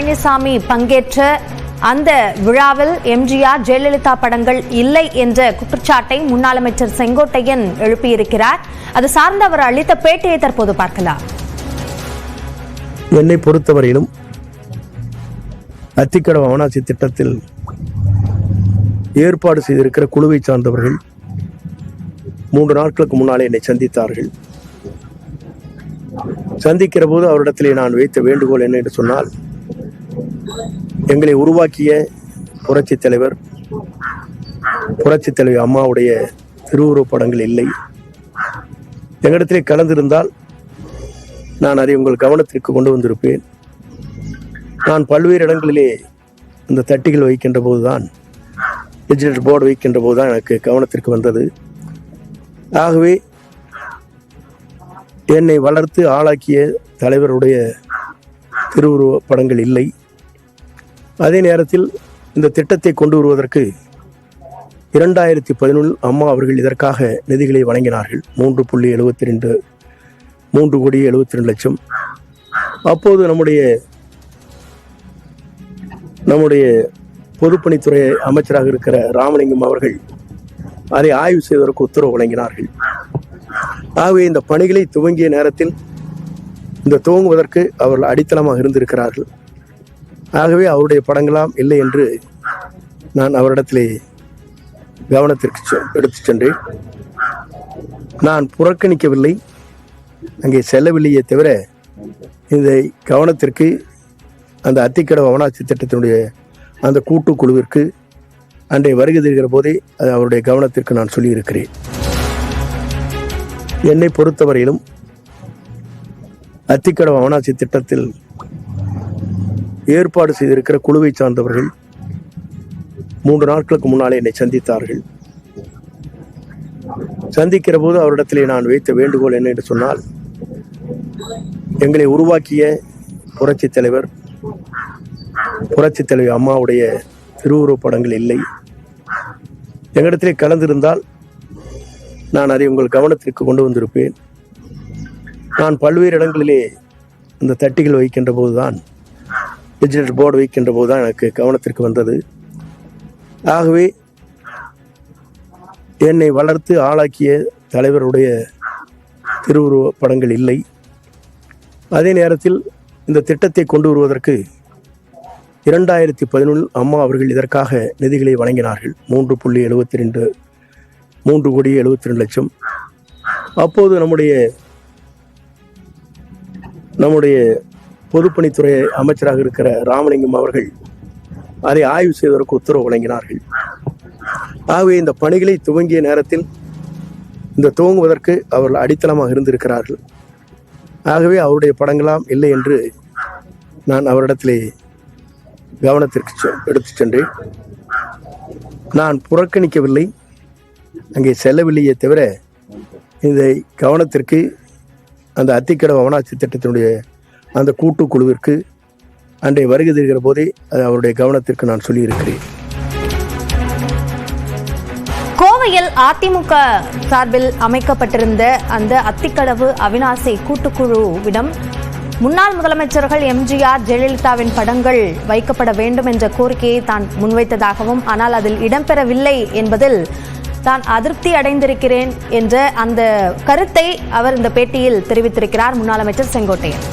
பழனிசாமி பங்கேற்ற அந்த விழாவில் எம்ஜிஆர் ஜெயலலிதா படங்கள் இல்லை என்ற குற்றச்சாட்டை முன்னாள் அமைச்சர் செங்கோட்டையன் எழுப்பியிருக்கிறார். அது சார்ந்து அவர் அளித்த பேட்டியை தற்போது பார்க்கலாம். என்னை பொறுத்தவரையிலும் அத்திக்கடவு அவனாசி திட்டத்தில் ஏற்பாடு செய்திருக்கிற குழுவை சார்ந்தவர்கள் 3 நாட்களுக்கு முன்னாலே என்னை சந்தித்தார்கள். சந்திக்கிற போது அவரிடத்திலே நான் வைத்த வேண்டுகோள் என்ன என்று சொன்னால், எங்களை உருவாக்கிய புரட்சித் தலைவர் புரட்சித் தலைவி அம்மாவுடைய திருவுருவப் படங்கள் இல்லை, எங்களிடத்திலே கலந்திருந்தால் நான் அதை உங்கள் கவனத்திற்கு கொண்டு வந்திருப்பேன். நான் பல்வேறு இடங்களிலே இந்த தட்டிகள் வைக்கின்ற போதுதான், டிஜிட்டல் போர்டு வைக்கின்ற போதுதான் எனக்கு கவனத்திற்கு வந்தது. ஆகவே என்னை வளர்த்து ஆளாக்கிய தலைவருடைய திருவுருவ படங்கள் இல்லை. அதே நேரத்தில் இந்த திட்டத்தை கொண்டு வருவதற்கு 2011 அம்மா அவர்கள் இதற்காக நிதிகளை வழங்கினார்கள். 3,72 அப்போது நம்முடைய பொதுப்பணித்துறை அமைச்சராக இருக்கிற ராமலிங்கம் அவர்கள் அதை ஆய்வு செய்வதற்கு உத்தரவு வழங்கினார்கள். ஆகவே இந்த பணிகளை துவங்கிய நேரத்தில் இந்த துவங்குவதற்கு அவர்கள் அடித்தளமாக இருந்திருக்கிறார்கள். ஆகவே அவருடைய படங்களாம் இல்லை என்று நான் அவரிடத்திலே கவனத்திற்கு எடுத்து சென்றேன். நான் புறக்கணிக்கவில்லை, அங்கே செல்லவில்லையே தவிர இந்த கவனத்திற்கு அந்த அத்திக்கடவு அவனாசி திட்டத்தினுடைய அந்த கூட்டுக்குழுவிற்கு அன்றைய வருகை தருகிற போதே அது அவருடைய கவனத்திற்கு நான் சொல்லியிருக்கிறேன். என்னை பொறுத்தவரையிலும் அத்திக்கடவு அவனாசி திட்டத்தில் ஏற்பாடு செய்திருக்கிற குழுவை சார்ந்தவர்கள் 3 நாட்களுக்கு முன்னாலே என்னை சந்தித்தார்கள். சந்திக்கிற போது அவரிடத்திலே நான் வைத்த வேண்டுகோள் என்ன என்று சொன்னால், எங்களை உருவாக்கிய புரட்சித் தலைவர் புரட்சித் தலைவி அம்மாவுடைய திருவுருவப் படங்கள் இல்லை, எங்களிடத்திலே கலந்திருந்தால் நான் அதை உங்கள் கவனத்திற்கு கொண்டு வந்திருப்பேன். நான் பல்வேறு இடங்களிலே இந்த தட்டிகள் வைக்கின்ற போதுதான், டிஜிட்டல் போர்டு வைக்கின்ற போதுதான் எனக்கு கவனத்திற்கு வந்தது. ஆகவே என்னை வளர்த்து ஆளாக்கிய தலைவருடைய திருவுருவ படங்கள் இல்லை. அதே நேரத்தில் இந்த திட்டத்தை கொண்டு வருவதற்கு 2011 அம்மா அவர்கள் இதற்காக நிதிகளை வழங்கினார்கள். 3,72 அப்போது நம்முடைய பொதுப்பணித்துறை அமைச்சராக இருக்கிற ராமலிங்கம் அவர்கள் அதை ஆய்வு செய்வதற்கு உத்தரவு வழங்கினார்கள். ஆகவே இந்த பணிகளை துவங்கிய நேரத்தில் இந்த துவங்குவதற்கு அவர்கள் அடித்தளமாக இருந்திருக்கிறார்கள். ஆகவே அவருடைய படங்களாம் இல்லை என்று நான் அவரிடத்திலே கவனத்திற்கு எடுத்து சென்றேன். நான் புறக்கணிக்கவில்லை, அங்கே செல்லவில்லையே தவிர இந்த கவனத்திற்கு அந்த அத்திக்கடவு அவனாசி திட்டத்தினுடைய அந்த கூட்டுக்குழுவிற்கு அன்றைய வருகை தருகிற போதே அது அவருடைய கவனத்திற்கு நான் சொல்லியிருக்கிறேன். கோவையில் அதிமுக சார்பில் அமைக்கப்பட்டிருந்த அந்த அத்திக்கடவு அவிநாசி கூட்டுக்குழுவிடம் முன்னாள் முதலமைச்சர்கள் எம்ஜிஆர் ஜெயலலிதாவின் படங்கள் வைக்கப்பட வேண்டும் என்ற கோரிக்கையை தான் முன்வைத்ததாகவும், ஆனால் அதில் இடம்பெறவில்லை என்பதில் தான் அதிருப்தி அடைந்திருக்கிறேன் என்ற அந்த கருத்தை அவர் இந்த பேட்டியில் தெரிவித்திருக்கிறார் முன்னாள் அமைச்சர் செங்கோட்டையன்.